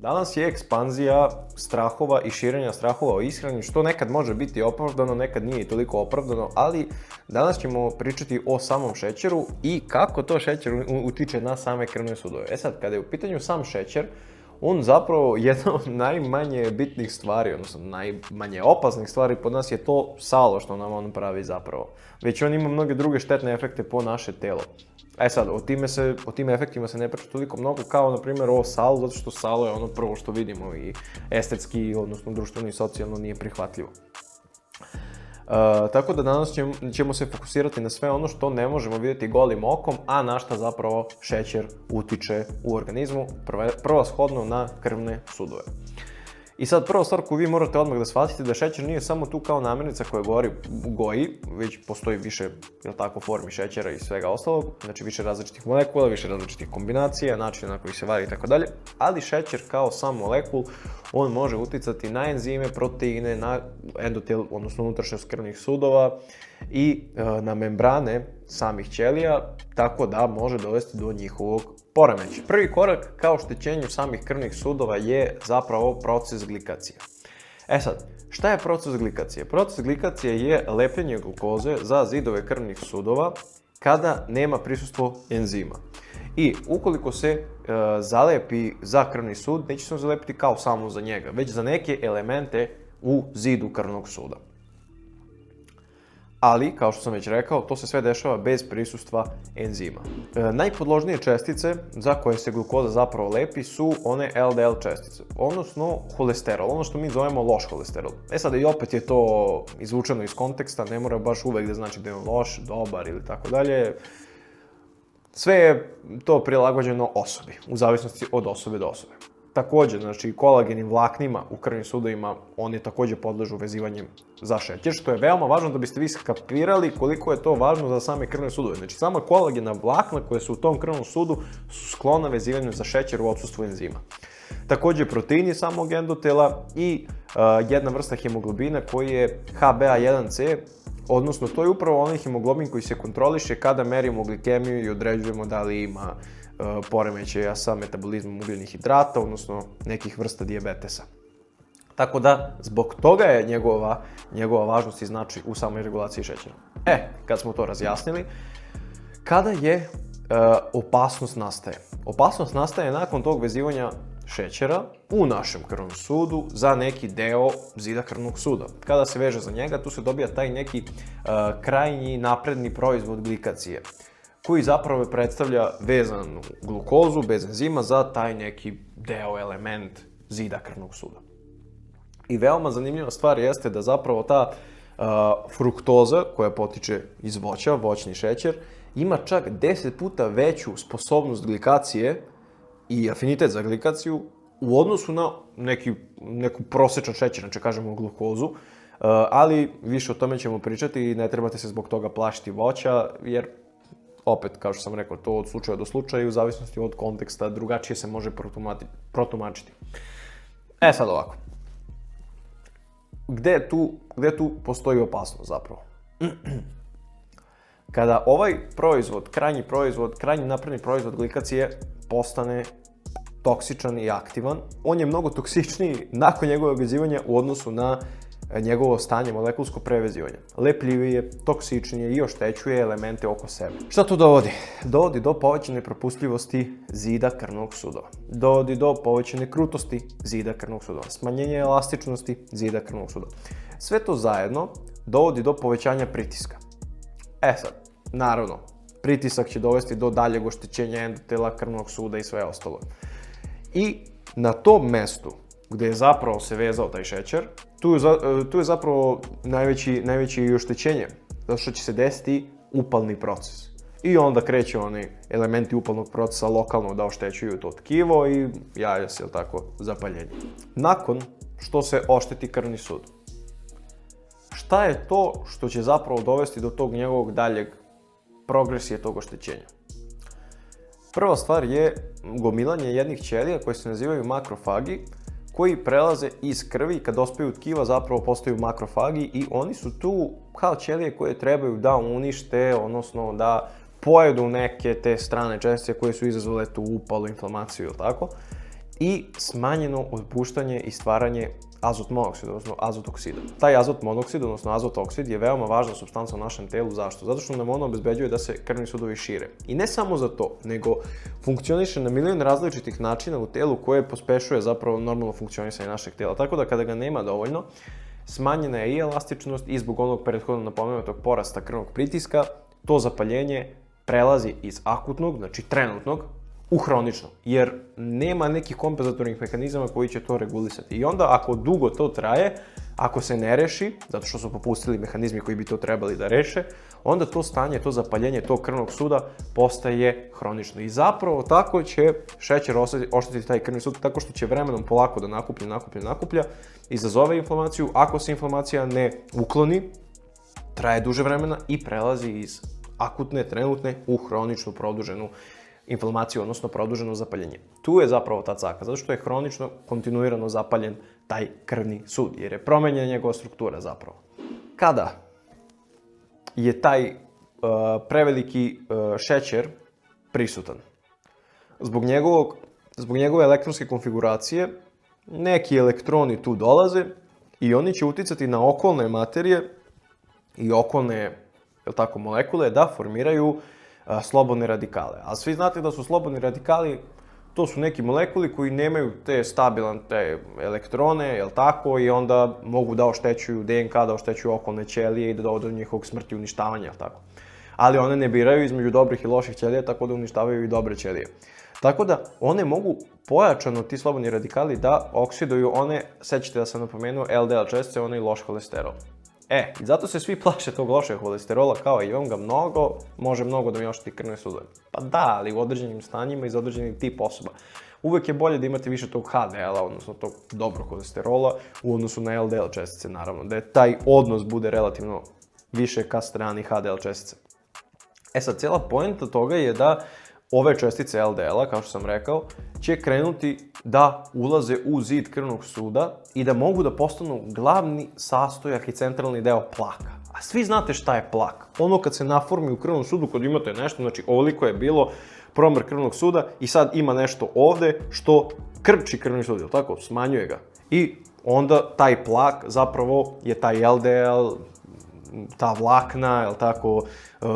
Danas je ekspanzija strahova i širenja strahova o ishrani, što nekad može biti opravdano, nekad nije toliko opravdano, ali danas ćemo pričati o samom šećeru i kako to šećer utiče na same krvne sudove. E sad, kada je u pitanju sam šećer, on zapravo jedna od najmanje bitnih stvari, odnosno najmanje opasnih stvari pod nas je to salo što nam on pravi zapravo. Već on ima mnoge druge štetne efekte po naše telo. E sad, o tim efektima se ne priča toliko mnogo kao, na primjer, o salu, zato što salo je ono prvo što vidimo i estetski, odnosno društveno i socijalno nije prihvatljivo. Tako da danas ćemo se fokusirati na sve ono što ne možemo vidjeti golim okom, a na šta zapravo šećer utiče u organizmu, prvoshodno na krvne sudove. I sad prva stvar koju vi morate odmah da shvatite da šećer nije samo tu kao namirnica koja goji, već postoji više, formi šećera i svega ostalog, znači više različitih molekula, više različitih kombinacija, načina na koji se vari itd. Ali šećer kao sam molekul, on može uticati na enzime, proteine, na endotel, odnosno unutrašnjost krvnih sudova i na membrane samih ćelija, tako da može dovesti do njihovog poremećaja. Prvi korak ka oštećenju samih krvnih sudova je zapravo proces glikacije. E sad, šta je proces glikacije? Proces glikacije je lepljenje glukoze za zidove krvnih sudova kada nema prisustvo enzima. I ukoliko se zalepi za krvni sud, neće se zalepiti kao samo za njega, već za neke elemente u zidu krvnog suda. Ali, kao što sam već rekao, to se sve dešava bez prisustva enzima. Najpodložnije čestice za koje se glukoza zapravo lepi su one LDL čestice, odnosno holesterol, ono što mi zovemo loš holesterol. E sad, i opet je to izvučeno iz konteksta, ne mora baš uvek da znači da je on loš, dobar ili tako dalje. Sve je to prilagođeno osobi, u zavisnosti od osobe do osobe. Također, znači, kolagenim vlaknima u krvnim sudovima, oni također podležu vezivanjem za šećer, što je veoma važno da biste vi skapirali koliko je to važno za same krvne sudove. Znači, sama kolagena vlakna koje su u tom krvnom sudu su sklona vezivanju za šećer u odsustvu enzima. Također, proteini samog endotela i jedna vrsta hemoglobina koji je HbA1c, odnosno to je upravo onaj hemoglobin koji se kontroliše kada merimo glikemiju i određujemo da li ima poremećaja sa metabolizmom ugljenih hidrata, odnosno nekih vrsta dijabetesa. Tako da, zbog toga je njegova važnost i značaj u samoj regulaciji šećera. Kad smo to razjasnili, kada je opasnost nastaje? Opasnost nastaje nakon tog vezivanja šećera u našem krvnom sudu za neki deo zida krvnog suda. Kada se veže za njega, tu se dobija taj neki krajnji napredni proizvod glikacije, koji zapravo predstavlja vezanu glukozu bez enzima za taj neki deo, element zida krvnog suda. I veoma zanimljiva stvar jeste da zapravo ta fruktoza koja potiče iz voća, voćni šećer, ima čak 10 puta veću sposobnost glikacije i afinitet za glikaciju u odnosu na neku prosječan šećer, znači kažemo glukozu, ali više o tome ćemo pričati i ne trebate se zbog toga plašiti voća, jer opet, kao što sam rekao, to od slučaja do slučaja i u zavisnosti od konteksta drugačije se može protumačiti. Sad ovako. Gde tu postoji opasnost zapravo? Kada ovaj proizvod, krajnji napredni proizvod glikacije postane toksičan i aktivan, on je mnogo toksičniji nakon njegovog vezivanja u odnosu na njegovo stanje molekulsko prevezivanje. Lepljivije je, toksičnije i oštećuje elemente oko sebe. Šta to dovodi? Dovodi do povećane propustljivosti zida krvnog sudova. Dovodi do povećane krutosti zida krvnog sudova. Smanjenje elastičnosti zida krvnog sudova. Sve to zajedno dovodi do povećanja pritiska. Sad, naravno, pritisak će dovesti do daljeg oštećenja endotela, krvnog suda i sve ostalo. I na tom mestu gdje je zapravo se vezao taj šećer, tu je zapravo najveće oštećenje, zato što će se desiti upalni proces. I onda kreću oni elementi upalnog procesa lokalno da oštećuju to tkivo i javlja se, zapaljenje. Nakon što se ošteti krvni sud, šta je to što će zapravo dovesti do tog njegovog daljeg progresije tog oštećenja? Prva stvar je gomilanje jednih ćelija koje se nazivaju makrofagi, koji prelaze iz krvi i kad dospiju tkiva zapravo postaju makrofagi i oni su tu kao ćelije koje trebaju da unište, odnosno da pojedu neke te strane čestice koje su izazvale tu upalu, inflamaciju ili tako. i smanjeno otpuštanje i stvaranje azot monoksida, odnosno azot oksida. Taj azot monoksid, odnosno azot oksid, je veoma važna supstanca u našem telu. Zašto? Zato što nam ono obezbeđuje da se krvni sudovi šire. I ne samo za to, nego funkcioniše na milion različitih načina u telu koje pospešuje zapravo normalno funkcionisanje našeg tela. Tako da kada ga nema dovoljno, smanjena je i elastičnost i zbog onog prethodno napomenutog porasta krvnog pritiska, to zapaljenje prelazi iz akutnog, znači trenutnog, u hronično, jer nema nekih kompenzatornih mehanizama koji će to regulisati. I onda ako dugo to traje, ako se ne reši, zato što su popustili mehanizmi koji bi to trebali da reše, onda to stanje, to zapaljenje tog krvnog suda postaje hronično. I zapravo tako će šećer oštetiti taj krvni sud, tako što će vremenom polako da nakuplja, izazove inflamaciju. Ako se inflamacija ne ukloni, traje duže vremena i prelazi iz akutne, trenutne u hroničnu, produženu inflamaciju, odnosno produženo zapaljenje. Tu je zapravo ta caka, zato što je hronično, kontinuirano zapaljen taj krvni sud, jer je promenjena njegova struktura zapravo. Kada je taj preveliki šećer prisutan? Zbog njegove elektronske konfiguracije, neki elektroni tu dolaze i oni će uticati na okolne materije i okolne molekule da formiraju slobodne radikale. A svi znate da su slobodni radikali, to su neki molekuli koji nemaju te elektrone, i onda mogu da oštećuju DNK, da oštećuju okolne ćelije i da dovode do njihovog smrti, uništavanja, Ali one ne biraju između dobrih i loših ćelija, tako da uništavaju i dobre ćelije. Tako da one mogu pojačano, ti slobodni radikali, da oksiduju one, sećate da sam napomenuo, LDL čestice, onaj loš holesterol. I zato se svi plaše tog lošeg holesterola, kao imam ga mnogo, može mnogo da mi ošteti krvne sudove. Pa da, ali u određenim stanjima i za određeni tip osoba. Uvek je bolje da imate više tog HDL-a, odnosno tog dobrog holesterola, u odnosu na LDL čestice, naravno. Da je taj odnos bude relativno više ka strani HDL čestice. Sad, cijela poenta toga je da ove čestice LDL-a, kao što sam rekao, će krenuti da ulaze u zid krvnog suda i da mogu da postanu glavni sastojak i centralni deo plaka. A svi znate šta je plak. Ono kad se naformi u krvnom sudu, kad imate nešto, znači ovoliko je bilo promjer krvnog suda i sad ima nešto ovde što krči krvni sud, jel tako? Smanjuje ga. I onda taj plak zapravo je taj LDL, ta vlakna, jel tako,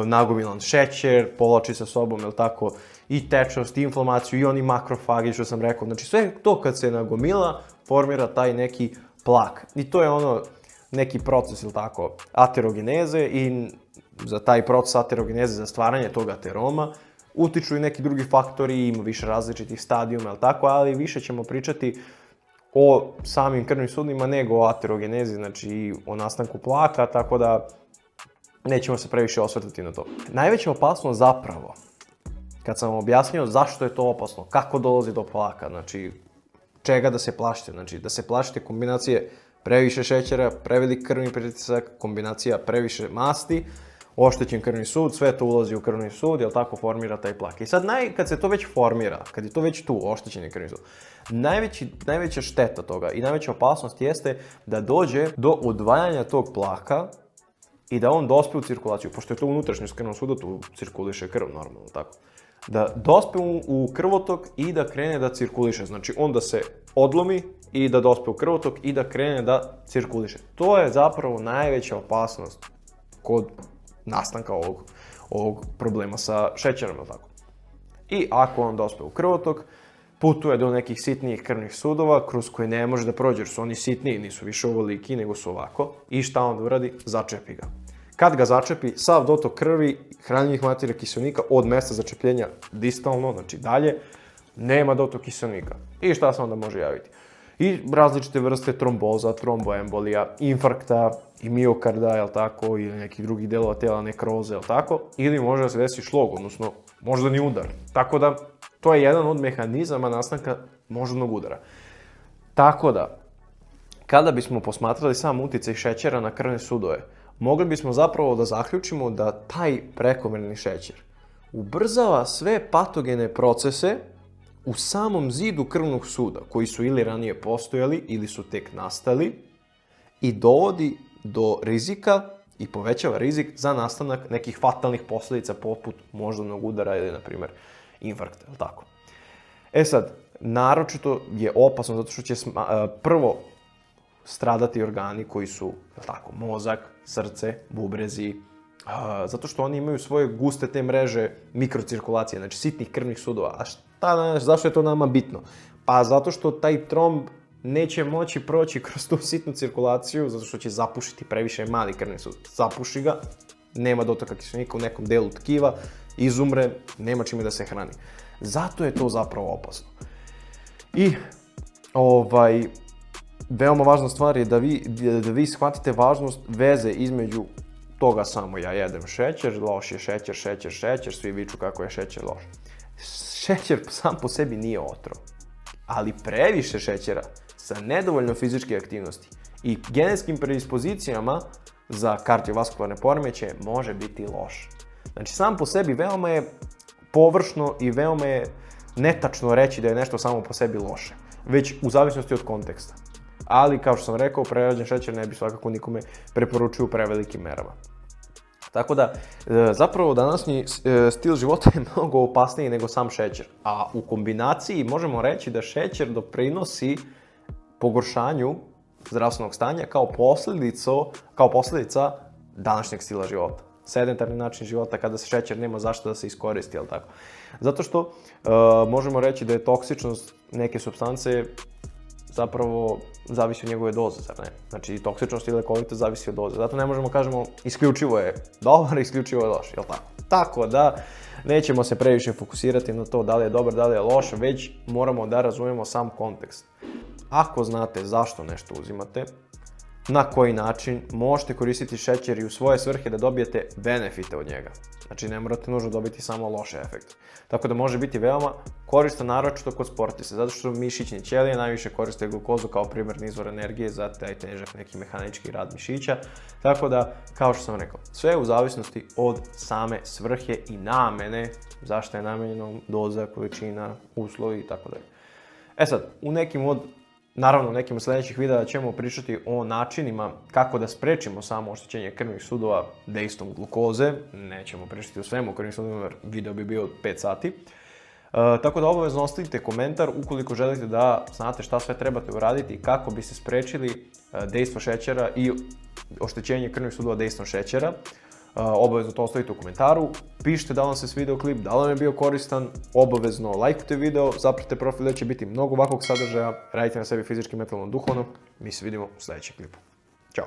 nagomilan šećer, povlači sa sobom, jel tako, i tečnost, i inflamaciju, i oni makrofagi, što sam rekao. Znači sve to kad se nagomila, formira taj neki plak. I to je neki proces, jel tako, aterogeneze i za taj proces aterogeneze, za stvaranje tog ateroma, utiču i neki drugi faktori, ima više različitih stadijuma, jel tako, ali više ćemo pričati o samim krvnim sudima nego o aterogenezi, znači o nastanku plaka, tako da nećemo se previše osvrtati na to. Najveća opasnost zapravo, kad sam vam objasnio zašto je to opasno, kako dolazi do plaka, znači čega da se plašite, znači da se plašite kombinacije previše šećera, prevelik krvni pritisak, kombinacija previše masti, oštećen krvni sud, sve to ulazi u krvni sud, jel tako, formira taj plak. I sad kad se to već formira, kad je to već tu, oštećen je krvni sud, najveća šteta toga i najveća opasnost jeste da dođe do odvajanja tog plaka i da on dospe u cirkulaciju, pošto je to unutrašnjost krvnog suda, tu cirkuliše krv normalno, tako. Da dospe u krvotok i da krene da cirkuliše, znači on da se odlomi i da dospe u krvotok i da krene da cirkuliše. To je zapravo najveća opasnost kod nastanka ovog problema sa šećerom, jel tako. I ako on dospe u krvotok, putuje do nekih sitnijih krvnih sudova kroz koje ne može da prođe, jer su oni sitniji, nisu više ovoliki, nego su ovako. I šta on uradi? Začepi ga. Kad ga začepi, sav dotok krvi, hranjivih materija, kiselnika od mesta začepljenja distalno, znači dalje, nema dotok kiselnika. I šta se onda može javiti? I različite vrste tromboza, tromboembolija, infarkta i miokarda, jel tako, ili nekih drugih delova tela, nekroze, jel tako, ili može da se desi šlog, odnosno moždani udar. Tako da, to je jedan od mehanizama nastanka moždanog udara. Tako da, kada bismo posmatrali sam uticaj šećera na krvne sudove, mogli bismo zapravo da zaključimo da taj prekomerni šećer ubrzava sve patogene procese u samom zidu krvnog suda, koji su ili ranije postojali ili su tek nastali, i dovodi do rizika i povećava rizik za nastanak nekih fatalnih posljedica poput moždanog udara ili, na primjer, infarkta, jel tako? Sad, naročito je opasno zato što će prvo stradati organi koji su, tako, mozak, srce, bubrezi, zato što oni imaju svoje guste te mreže mikrocirkulacije, znači sitnih krvnih sudova. A zašto je to nama bitno? Pa zato što taj tromb neće moći proći kroz tu sitnu cirkulaciju, zato što će zapušiti previše mali krvni sud. Zapuši ga, nema dotoka kiselnika u nekom delu tkiva, izumre, nema čime da se hrani. Zato je to zapravo opasno. I veoma važna stvar je da vi shvatite važnost veze između toga samo ja jedem šećer, loš je šećer, svi viču kako je šećer loš. Šećer sam po sebi nije otrov, ali previše šećera sa nedovoljno fizičke aktivnosti i genetskim predispozicijama za kardiovaskularne poremećaje može biti loš. Znači sam po sebi veoma je površno i veoma je netačno reći da je nešto samo po sebi loše, već u zavisnosti od konteksta. Ali, kao što sam rekao, prerađen šećer ne bi svakako nikome preporučio u prevelikim merama. Tako da, zapravo današnji stil života je mnogo opasniji nego sam šećer. A u kombinaciji možemo reći da šećer doprinosi pogoršanju zdravstvenog stanja kao posljedica današnjeg stila života. Sedentarni način života kada se šećer nema zašto da se iskoristi, jel tako? Zato što možemo reći da je toksičnost neke supstance zapravo zavisi od njegove doze, zar ne? Znači, toksičnost i lekovitost zavisi od doze. Zato ne možemo kažemo isključivo je dobar, isključivo je loš, jel tako? Tako da, nećemo se previše fokusirati na to da li je dobar, da li je loš, već moramo da razumijemo sam kontekst. Ako znate zašto nešto uzimate, na koji način možete koristiti šećer i u svoje svrhe da dobijete benefite od njega. Znači, ne morate nužno dobiti samo loše efekte. Tako da može biti veoma koristan, naročito kod sportista, zato što mišićne ćelije najviše koriste glukozu kao primarni izvor energije za taj težak neki mehanički rad mišića. Tako da, kao što sam rekao, sve je u zavisnosti od same svrhe i namene, zašto je namenjeno, doza, količina, uslovi i tako dalje. E sad, Naravno, u nekim od sljedećih videa ćemo pričati o načinima kako da sprečimo samo oštećenje krvnih sudova dejstvom glukoze. Nećemo pričati o svemu krvnih sudova, jer video bi bio od 5 sati. Tako da obavezno ostavite komentar ukoliko želite da znate šta sve trebate uraditi kako biste sprečili dejstvo šećera i oštećenje krvnih sudova dejstvom šećera. Obavezno to ostavite u komentaru, pišite da vam se svidio klip, da li vam je bio koristan, obavezno lajkujte video, zapratite profil da će biti mnogo ovakvog sadržaja, radite na sebi fizički, mentalno, duhovno, mi se vidimo u sljedećem klipu. Ćao!